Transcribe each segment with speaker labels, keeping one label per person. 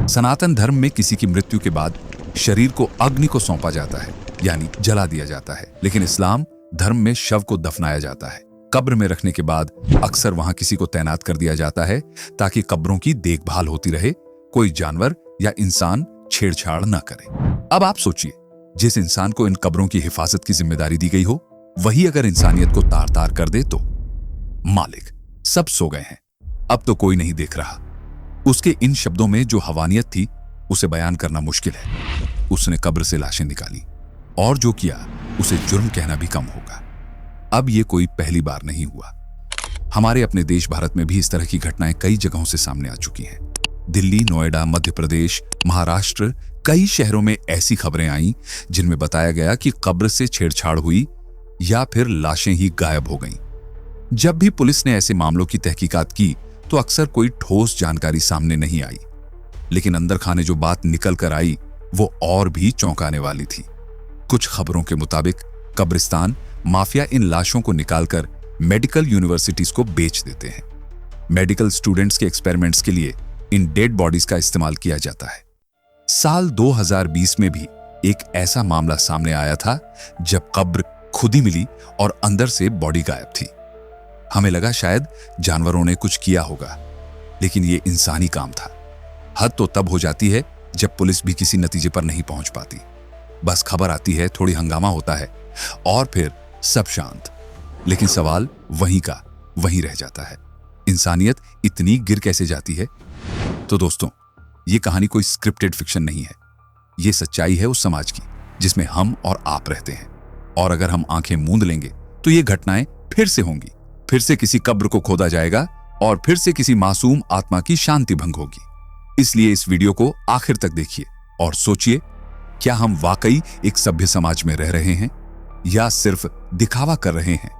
Speaker 1: सनातन धर्म में किसी की मृत्यु के बाद शरीर को अग्नि को सौंपा जाता है, यानी जला दिया जाता है। लेकिन इस्लाम धर्म में शव को दफनाया जाता है। कब्र में रखने के बाद अक्सर वहां किसी को तैनात कर दिया जाता है ताकि कब्रों की देखभाल होती रहे, कोई जानवर या इंसान छेड़छाड़ न करे। अब आप सोचिए, जिस इंसान को इन कब्रों की हिफाजत की जिम्मेदारी दी गई हो, वही अगर इंसानियत को तार तार कर दे तो। मालिक, सब सो गए हैं, अब तो कोई नहीं देख रहा। उसके इन शब्दों में जो हवानियत थी उसे बयान करना मुश्किल है। उसने कब्र से लाशें निकाली और जो किया उसे जुर्म कहना भी कम होगा। अब ये कोई पहली बार नहीं हुआ। हमारे अपने देश भारत में भी इस तरह की घटनाएं कई जगहों से सामने आ चुकी हैं। दिल्ली, नोएडा, मध्य प्रदेश, महाराष्ट्र, कई शहरों में ऐसी खबरें आईं जिनमें बताया गया कि कब्र से छेड़छाड़ हुई या फिर लाशें ही गायब हो गईं। जब भी पुलिस ने ऐसे मामलों की तहकीकात की तो अक्सर कोई ठोस जानकारी सामने नहीं आई, लेकिन अंदर खाने जो बात निकल कर आई वो और भी चौंकाने वाली थी। कुछ खबरों के मुताबिक कब्रिस्तान माफिया इन लाशों को निकालकर मेडिकल यूनिवर्सिटीज को बेच देते हैं। मेडिकल स्टूडेंट्स के एक्सपेरिमेंट्स के लिए इन डेड बॉडीज का इस्तेमाल किया जाता है। साल 2020 में भी एक ऐसा मामला सामने आया था जब कब्र खुद ही मिली और अंदर से बॉडी गायब थी। हमें लगा शायद जानवरों ने कुछ किया होगा, लेकिन ये इंसानी काम था। हद तो तब हो जाती है जब पुलिस भी किसी नतीजे पर नहीं पहुंच पाती। बस खबर आती है, थोड़ी हंगामा होता है और फिर सब शांत। लेकिन सवाल वहीं का वहीं रह जाता है, इंसानियत इतनी गिर कैसे जाती है? तो दोस्तों, ये कहानी कोई स्क्रिप्टेड फिक्शन नहीं है। ये सच्चाई है उस समाज की जिसमें हम और आप रहते हैं। और अगर हम आंखें मूंद लेंगे तो ये घटनाएं फिर से होंगी। फिर से किसी कब्र को खोदा जाएगा और फिर से किसी मासूम आत्मा की शांति भंग होगी। इसलिए इस वीडियो को आखिर तक देखिए और सोचिए, क्या हम वाकई एक सभ्य समाज में रह रहे हैं या सिर्फ दिखावा कर रहे हैं?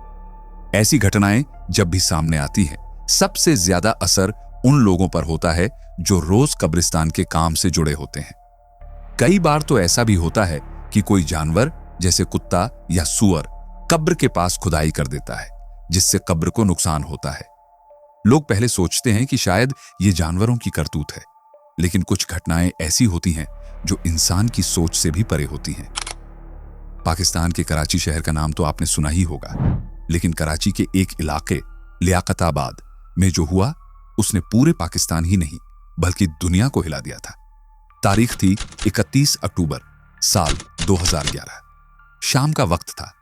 Speaker 1: ऐसी घटनाएं जब भी सामने आती हैं, सबसे ज्यादा असर उन लोगों पर होता है जो रोज कब्रिस्तान के काम से जुड़े होते हैं। कई बार तो ऐसा भी होता है कि कोई जानवर जैसे कुत्ता या सूअर कब्र के पास खुदाई कर देता है, जिससे कब्र को नुकसान होता है। लोग पहले सोचते हैं कि शायद ये जानवरों की करतूत है, लेकिन कुछ घटनाएं ऐसी होती हैं जो इंसान की सोच से भी परे होती हैं। पाकिस्तान के कराची शहर का नाम तो आपने सुना ही होगा, लेकिन कराची के एक इलाके लियाकताबाद में जो हुआ उसने पूरे पाकिस्तान ही नहीं बल्कि दुनिया को हिला दिया था। तारीख थी 31 अक्टूबर साल 2011। शाम का वक्त था।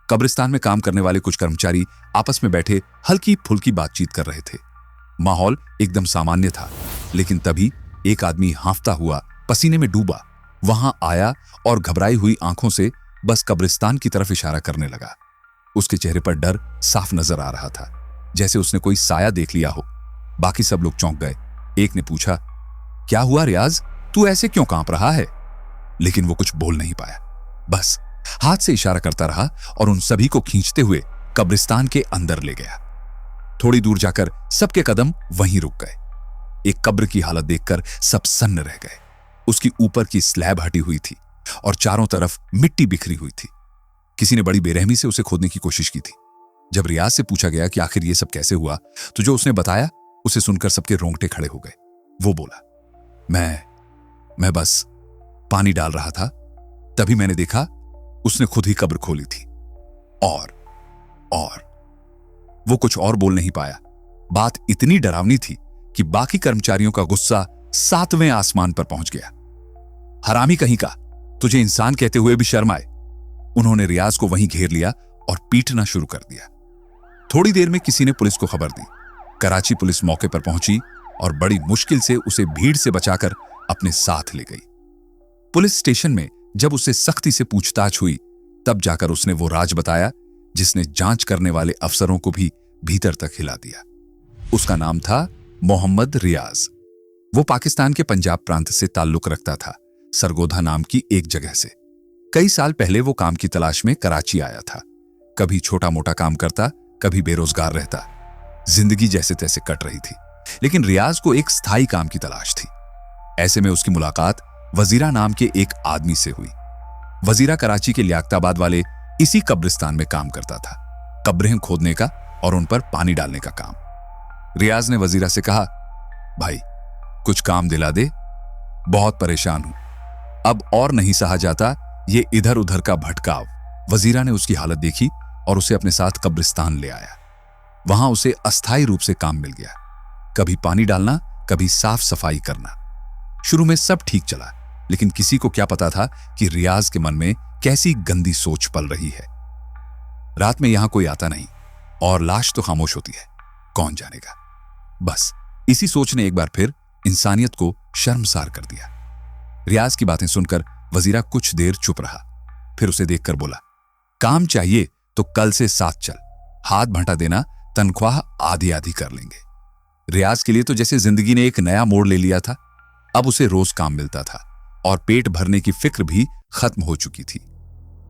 Speaker 1: कब्रिस्तान में काम करने वाले कुछ कर्मचारी आपस में बैठे हल्की फुल्की बातचीत कर रहे थे। माहौल एकदम सामान्य था, लेकिन तभी एक आदमी हांफता हुआ, पसीने में डूबा, वहां आया और घबराई हुई आंखों से बस कब्रिस्तान की तरफ इशारा करने लगा। उसके चेहरे पर डर साफ नजर आ रहा था, जैसे उसने कोई साया देख लिया हो। बाकी सब लोग चौंक गए। एक ने पूछा, क्या हुआ रियाज, तू ऐसे क्यों कांप रहा है? लेकिन वो कुछ बोल नहीं पाया, बस हाथ से इशारा करता रहा और उन सभी को खींचते हुए कब्रिस्तान के अंदर ले गया। थोड़ी दूर जाकर सबके कदम वहीं रुक गए। एक कब्र की हालत देखकर सब सन्न रह गए। उसकी ऊपर की स्लैब हटी हुई थी और चारों तरफ मिट्टी बिखरी हुई थी। किसी ने बड़ी बेरहमी से उसे खोदने की कोशिश की थी। जब रियाज से पूछा गया कि आखिर ये सब कैसे हुआ, तो जो उसने बताया उसे सुनकर सबके रोंगटे खड़े हो गए। वो बोला, मैं बस पानी डाल रहा था, तभी मैंने देखा उसने खुद ही कब्र खोली थी। और वो कुछ और बोल नहीं पाया। बात इतनी डरावनी थी कि बाकी कर्मचारियों का गुस्सा 7वें आसमान पर पहुंच गया। हरामी कहीं का, तुझे इंसान कहते हुए भी शर्म आए। उन्होंने रियाज को वहीं घेर लिया और पीटना शुरू कर दिया। थोड़ी देर में किसी ने पुलिस को खबर दी। कराची पुलिस मौके पर पहुंची और बड़ी मुश्किल से उसे भीड़ से बचाकर अपने साथ ले गई। पुलिस स्टेशन में जब उससे सख्ती से पूछताछ हुई, तब जाकर उसने वो राज बताया जिसने जांच करने वाले अफसरों को भी भीतर तक हिला दिया। उसका नाम था मोहम्मद रियाज। वो पाकिस्तान के पंजाब प्रांत से ताल्लुक रखता था, सरगोधा नाम की एक जगह से। कई साल पहले वो काम की तलाश में कराची आया था। कभी छोटा मोटा काम करता, कभी बेरोजगार रहता। जिंदगी जैसे तैसे कट रही थी, लेकिन रियाज को एक स्थायी काम की तलाश थी। ऐसे में उसकी मुलाकात वजीरा नाम के एक आदमी से हुई। वजीरा कराची के लियाकताबाद वाले इसी कब्रिस्तान में काम करता था, कब्रें खोदने का और उन पर पानी डालने का काम। रियाज ने वजीरा से कहा, भाई कुछ काम दिला दे। बहुत परेशान हूं, अब और नहीं सहा जाता ये इधर उधर का भटकाव। वजीरा ने उसकी हालत देखी और उसे अपने साथ कब्रिस्तान ले आया। वहां उसे अस्थायी रूप से काम मिल गया, कभी पानी डालना, कभी साफ सफाई करना। शुरू में सब ठीक चला, लेकिन किसी को क्या पता था कि रियाज के मन में कैसी गंदी सोच पल रही है। रात में यहां कोई आता नहीं और लाश तो खामोश होती है, कौन जानेगा। बस इसी सोच ने एक बार फिर इंसानियत को शर्मसार कर दिया। रियाज की बातें सुनकर वजीरा कुछ देर चुप रहा, फिर उसे देखकर बोला, काम चाहिए तो कल से साथ चल, हाथ भंटा देना, तनख्वाह आधी आधी कर लेंगे। रियाज के लिए तो जैसे जिंदगी ने एक नया मोड़ ले लिया था। अब उसे रोज काम मिलता था और पेट भरने की फिक्र भी खत्म हो चुकी थी।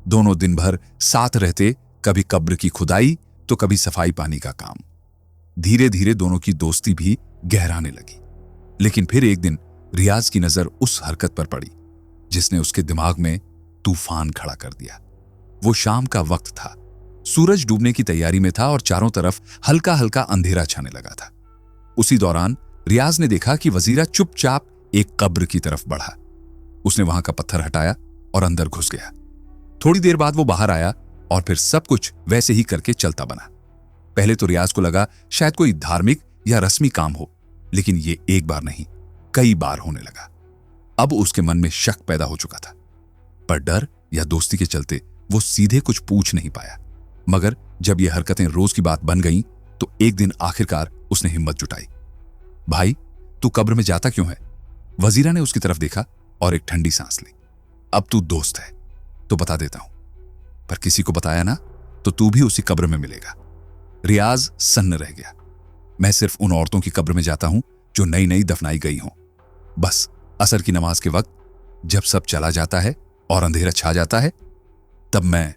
Speaker 1: दोनों दिन भर साथ रहते, कभी कब्र की खुदाई तो कभी सफाई पानी का काम। धीरे धीरे दोनों की दोस्ती भी गहराने लगी। लेकिन फिर एक दिन रियाज की नजर उस हरकत पर पड़ी जिसने उसके दिमाग में तूफान खड़ा कर दिया। वो शाम का वक्त था, सूरज डूबने की तैयारी में था और चारों तरफ हल्का हल्का अंधेरा छाने लगा था। उसी दौरान रियाज ने देखा कि वजीरा चुपचाप एक कब्र की तरफ बढ़ा। उसने वहां का पत्थर हटाया और अंदर घुस गया। थोड़ी देर बाद वो बाहर आया और फिर सब कुछ वैसे ही करके चलता बना। पहले तो रियाज को लगा शायद कोई धार्मिक या रस्मी काम हो, लेकिन ये एक बार नहीं, कई बार होने लगा। अब उसके मन में शक पैदा हो चुका था, पर डर या दोस्ती के चलते वो सीधे कुछ पूछ नहीं पाया। मगर जब ये हरकतें रोज की बात बन गईं, तो एक दिन आखिरकार उसने हिम्मत जुटाई। भाई, तू कब्र में जाता क्यों है? वजीरा ने उसकी तरफ देखा और एक ठंडी सांस ली। अब तू दोस्त है तो बता देता हूं, पर किसी को बताया ना तो तू भी उसी कब्र में मिलेगा। रियाज सन्न रह गया। मैं सिर्फ उन औरतों की कब्र में जाता हूं जो नई नई दफनाई गई हों। बस असर की नमाज के वक्त जब सब चला जाता है और अंधेरा छा जाता है, तब मैं।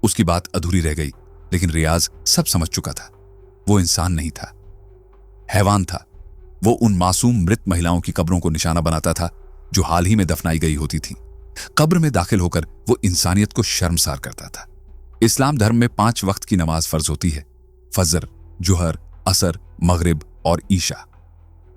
Speaker 1: उसकी बात अधूरी रह गई, लेकिन रियाज सब समझ चुका था। वो इंसान नहीं था, हैवान था। वो उन मासूम मृत महिलाओं की कब्रों को निशाना बनाता था जो हाल ही में दफनाई गई होती थीं। कब्र में दाखिल होकर वो इंसानियत को शर्मसार करता था। इस्लाम धर्म में 5 वक्त की नमाज फर्ज होती है, फजर, जुहर, असर, मगरिब और ईशा।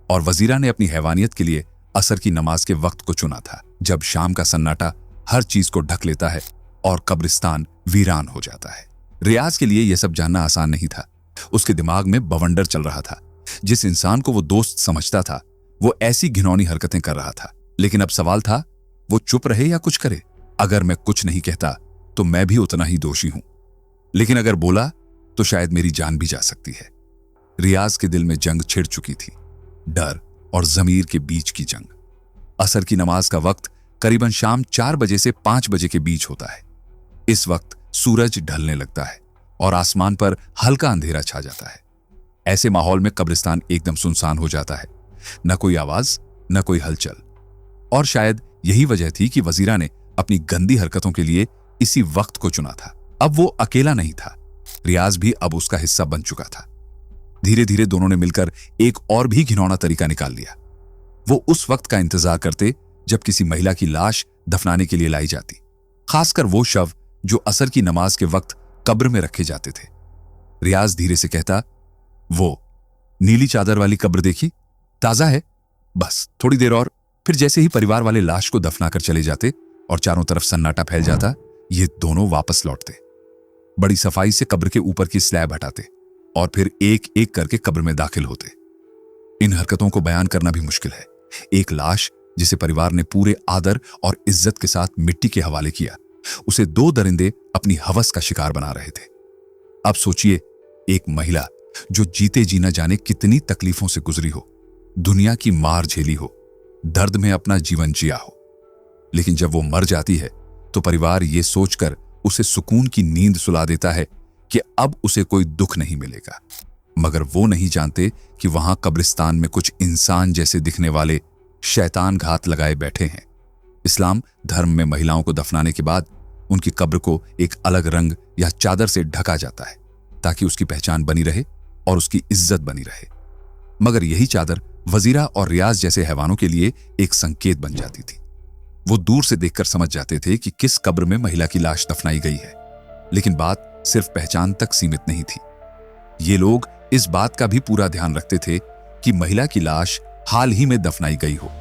Speaker 1: और वजीरा ने अपनी हैवानियत के लिए असर की नमाज के वक्त को चुना था, जब शाम का सन्नाटा हर चीज को ढक लेता है और कब्रिस्तान वीरान हो जाता है। रियाज के लिए यह सब जानना आसान नहीं था। उसके दिमाग में बवंडर चल रहा था। जिस इंसान को वो दोस्त समझता था, वो ऐसी घिनौनी हरकतें कर रहा था। लेकिन अब सवाल था, वो चुप रहे या कुछ करे। अगर मैं कुछ नहीं कहता तो मैं भी उतना ही दोषी हूं, लेकिन अगर बोला तो शायद मेरी जान भी जा सकती है। रियाज के दिल में जंग छिड़ चुकी थी, डर और जमीर के बीच की जंग। असर की नमाज का वक्त करीबन शाम 4 बजे से 5 बजे के बीच होता है। इस वक्त सूरज ढलने लगता है और आसमान पर हल्का अंधेरा छा जाता है। ऐसे माहौल में कब्रिस्तान एकदम सुनसान हो जाता है, न कोई आवाज, न कोई हलचल। और शायद यही वजह थी कि वजीरा ने अपनी गंदी हरकतों के लिए इसी वक्त को चुना था। अब वो अकेला नहीं था, रियाज भी अब उसका हिस्सा बन चुका था। धीरे धीरे दोनों ने मिलकर एक और भी घिनौना तरीका निकाल लिया। वो उस वक्त का इंतजार करते जब किसी महिला की लाश दफनाने के लिए लाई जाती, खासकर वो शव जो असर की नमाज के वक्त कब्र में रखे जाते थे। रियाज धीरे से कहता, वो नीली चादर वाली कब्र देखी, ताजा है, बस थोड़ी देर और। फिर जैसे ही परिवार वाले लाश को दफनाकर चले जाते और चारों तरफ सन्नाटा फैल जाता, ये दोनों वापस लौटते, बड़ी सफाई से कब्र के ऊपर की स्लैब हटाते और फिर एक एक करके कब्र में दाखिल होते। इन हरकतों को बयान करना भी मुश्किल है। एक लाश जिसे परिवार ने पूरे आदर और इज्जत के साथ मिट्टी के हवाले किया, उसे 2 दरिंदे अपनी हवस का शिकार बना रहे थे। अब सोचिए, एक महिला जो जीते जी न जाने कितनी तकलीफों से गुजरी हो, दुनिया की मार झेली हो, दर्द में अपना जीवन जिया हो, लेकिन जब वो मर जाती है तो परिवार ये सोचकर उसे सुकून की नींद सुला देता है कि अब उसे कोई दुख नहीं मिलेगा। मगर वो नहीं जानते कि वहां कब्रिस्तान में कुछ इंसान जैसे दिखने वाले शैतान घात लगाए बैठे हैं। इस्लाम धर्म में महिलाओं को दफनाने के बाद उनकी कब्र को एक अलग रंग या चादर से ढका जाता है ताकि उसकी पहचान बनी रहे और उसकी इज्जत बनी रहे। मगर यही चादर वजीरा और रियाज जैसे हैवानों के लिए एक संकेत बन जाती थी। वो दूर से देखकर समझ जाते थे कि किस कब्र में महिला की लाश दफनाई गई है, लेकिन बात सिर्फ पहचान तक सीमित नहीं थी। ये लोग इस बात का भी पूरा ध्यान रखते थे कि महिला की लाश हाल ही में दफनाई गई हो,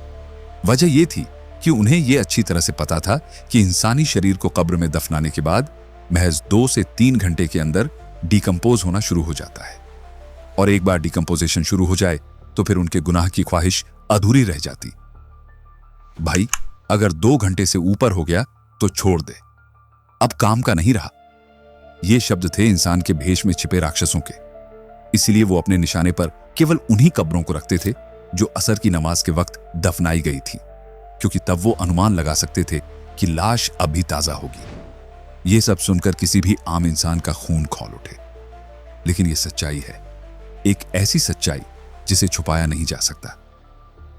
Speaker 1: वजह यह थी कि उन्हें यह अच्छी तरह से पता था कि इंसानी शरीर को कब्र में दफनाने के बाद महज 2 से 3 घंटे के अंदर डिकम्पोज होना शुरू हो जाता है, और एक बार डिकम्पोजिशन शुरू हो जाए तो फिर उनके गुनाह की ख्वाहिश अधूरी रह जाती। भाई, अगर 2 घंटे से ऊपर हो गया तो छोड़ दे, अब काम का नहीं रहा। ये शब्द थे इंसान के भेष में छिपे राक्षसों के। इसीलिए वो अपने निशाने पर केवल उन्हीं कब्रों को रखते थे जो असर की नमाज के वक्त दफनाई गई थी, क्योंकि तब वो अनुमान लगा सकते थे कि लाश अभी ताजा होगी। ये सब सुनकर किसी भी आम इंसान का खून खौल उठे। लेकिन ये सच्चाई है, एक ऐसी सच्चाई जिसे छुपाया नहीं जा सकता।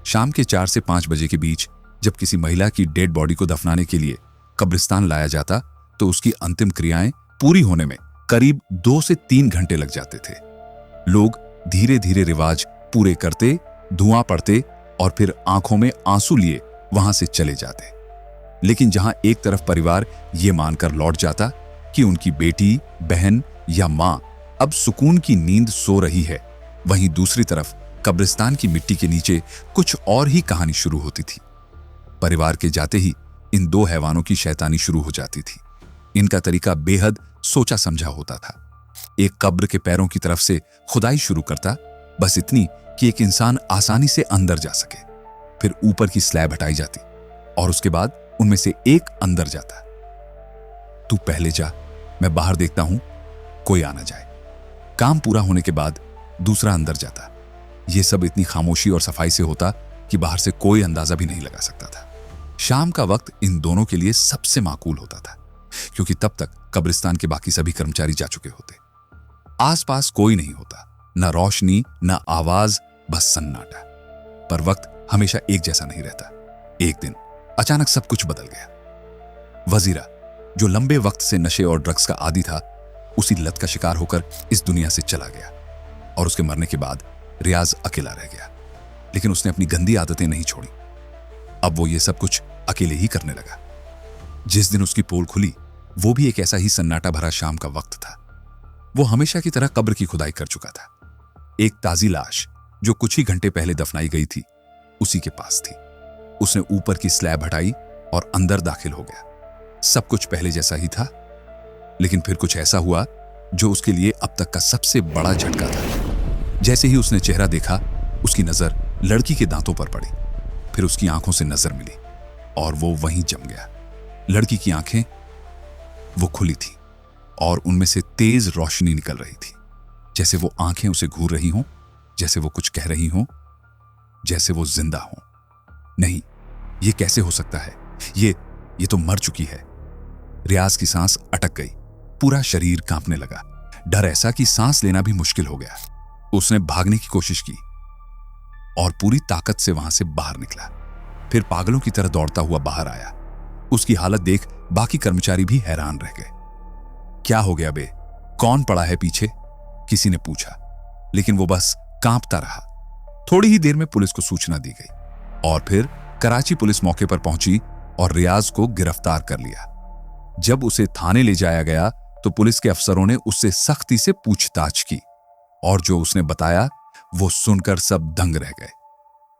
Speaker 1: शाम के 4 से 5 बजे के बीच जब किसी महिला की डेड बॉडी को दफनाने के लिए कब्रिस्तान लाया जाता तो उसकी अंतिम क्रियाएं पूरी होने में करीब 2 से 3 घंटे लग जाते थे। लोग धीरे धीरे रिवाज पूरे करते, धुआं पड़ते और फिर आंखों में आंसू लिए वहां से चले जाते। लेकिन जहां एक तरफ परिवार ये मानकर लौट जाता कि उनकी बेटी, बहन या मां अब सुकून की नींद सो रही है, वहीं दूसरी तरफ कब्रिस्तान की मिट्टी के नीचे कुछ और ही कहानी शुरू होती थी। परिवार के जाते ही इन 2 हैवानों की शैतानी शुरू हो जाती थी। इनका तरीका बेहद सोचा समझा होता था। एक कब्र के पैरों की तरफ से खुदाई शुरू करता, बस इतनी कि एक इंसान आसानी से अंदर जा सके। फिर ऊपर की स्लैब हटाई जाती और उसके बाद उनमें से एक अंदर जाता। तू पहले जा, मैं बाहर देखता हूं, कोई आ ना जाए। काम पूरा होने के बाद दूसरा अंदर जाता। यह सब इतनी खामोशी और सफाई से होता कि बाहर से कोई अंदाजा भी नहीं लगा सकता था। शाम का वक्त इन दोनों के लिए सबसे माकूल होता था, क्योंकि तब तक कब्रिस्तान के बाकी सभी कर्मचारी जा चुके होते। आसपास कोई नहीं होता, न रोशनी न आवाज, बस सन्नाटा। पर वक्त हमेशा एक जैसा नहीं रहता। एक दिन अचानक सब कुछ बदल गया। वजीरा, जो लंबे वक्त से नशे और ड्रग्स का आदी था, उसी लत का शिकार होकर इस दुनिया से चला गया। और उसके मरने के बाद रियाज अकेला रह गया। लेकिन उसने अपनी गंदी आदतें नहीं छोड़ी। अब वो ये सब कुछ अकेले ही करने लगा। जिस दिन उसकी पोल खुली, वो भी एक ऐसा ही सन्नाटा भरा शाम का वक्त था। वो हमेशा की तरह कब्र की खुदाई कर चुका था। एक ताजी लाश जो कुछ ही घंटे पहले दफनाई गई थी, उसी के पास थी। उसने ऊपर की स्लैब हटाई और अंदर दाखिल हो गया। सब कुछ पहले जैसा ही था, लेकिन फिर कुछ ऐसा हुआ जो उसके लिए अब तक का सबसे बड़ा झटका था। जैसे ही उसने चेहरा देखा, उसकी नजर लड़की के दांतों पर पड़ी। फिर उसकी आंखों से नजर मिली और वो वहीं जम गया। लड़की की आंखें वो खुली थी और उनमें से तेज रोशनी निकल रही थी, जैसे वो आंखें उसे घूर रही हों, जैसे वो कुछ कह रही हों, जैसे वो जिंदा हों। नहीं, ये कैसे हो सकता है? ये तो मर चुकी है। रियाज की सांस अटक गई, पूरा शरीर कांपने लगा। डर ऐसा कि सांस लेना भी मुश्किल हो गया। उसने भागने की कोशिश की और पूरी ताकत से वहां से बाहर निकला। फिर पागलों की तरह दौड़ता हुआ बाहर आया। उसकी हालत देख बाकी कर्मचारी भी हैरान रह गए। क्या हो गया बे? कौन पड़ा है पीछे? किसी ने पूछा, लेकिन वो बस कांपता रहा। थोड़ी ही देर में पुलिस को सूचना दी गई और फिर कराची पुलिस मौके पर पहुंची और रियाज को गिरफ्तार कर लिया। जब उसे थाने ले जाया गया तो पुलिस के अफसरों ने उससे सख्ती से पूछताछ की और जो उसने बताया वो सुनकर सब दंग रह गए।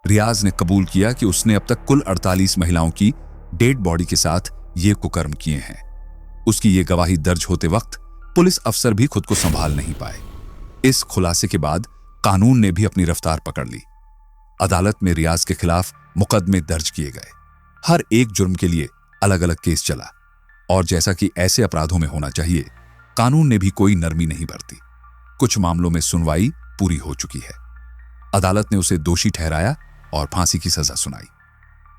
Speaker 1: रियाज ने कबूल किया कि उसने अब तक कुल 48 महिलाओं की डेड बॉडी के साथ ये कुकर्म किए हैं। उसकी ये गवाही दर्ज होते वक्त पुलिस अफसर भी खुद को संभाल नहीं पाए। इस खुलासे के बाद कानून ने भी अपनी रफ्तार पकड़ ली। अदालत में रियाज के खिलाफ मुकदमे दर्ज किए गए। हर एक जुर्म के लिए अलग अलग केस चला और जैसा कि ऐसे अपराधों में होना चाहिए, कानून ने भी कोई नरमी नहीं बरती। कुछ मामलों में सुनवाई पूरी हो चुकी है। अदालत ने उसे दोषी ठहराया और फांसी की सजा सुनाई।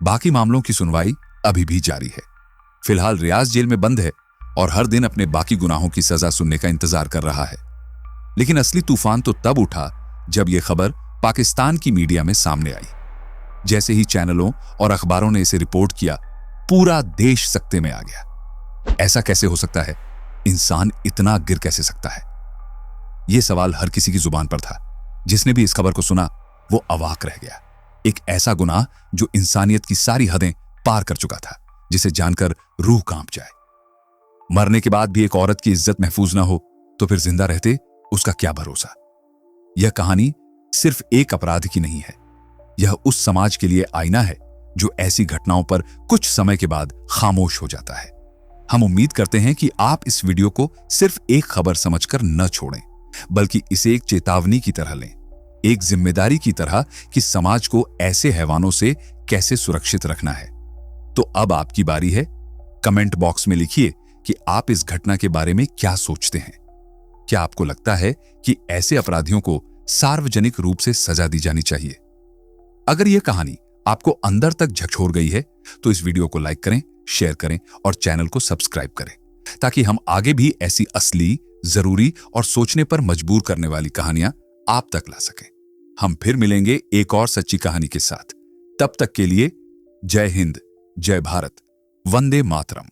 Speaker 1: बाकी मामलों की सुनवाई अभी भी जारी है। फिलहाल रियाज जेल में बंद है और हर दिन अपने बाकी गुनाहों की सजा सुनने का इंतजार कर रहा है। लेकिन असली तूफान तो तब उठा जब यह खबर पाकिस्तान की मीडिया में सामने आई। जैसे ही चैनलों और अखबारों ने इसे रिपोर्ट किया, पूरा देश सकते में आ गया। ऐसा कैसे हो सकता है? इंसान इतना गिर कैसे सकता है? यह सवाल हर किसी की जुबान पर था। जिसने भी इस खबर को सुना वो अवाक रह गया। एक ऐसा गुनाह जो इंसानियत की सारी हदें पार कर चुका था, जिसे जानकर रूह कांप जाए। मरने के बाद भी एक औरत की इज्जत महफूज ना हो तो फिर जिंदा रहते उसका क्या भरोसा। यह कहानी सिर्फ एक अपराध की नहीं है, यह उस समाज के लिए आईना है जो ऐसी घटनाओं पर कुछ समय के बाद खामोश हो जाता है। हम उम्मीद करते हैं कि आप इस वीडियो को सिर्फ एक खबर समझकर न छोड़ें, बल्कि इसे एक चेतावनी की तरह लें, एक जिम्मेदारी की तरह कि समाज को ऐसे हैवानों से कैसे सुरक्षित रखना है। तो अब आपकी बारी है। कमेंट बॉक्स में लिखिए कि आप इस घटना के बारे में क्या सोचते हैं। क्या आपको लगता है कि ऐसे अपराधियों को सार्वजनिक रूप से सजा दी जानी चाहिए? अगर यह कहानी आपको अंदर तक झकझोर गई है तो इस वीडियो को लाइक करें, शेयर करें और चैनल को सब्सक्राइब करें, ताकि हम आगे भी ऐसी असली, जरूरी और सोचने पर मजबूर करने वाली कहानियां आप तक ला सकें। हम फिर मिलेंगे एक और सच्ची कहानी के साथ। तब तक के लिए जय हिंद, जय भारत, वंदे मातरम।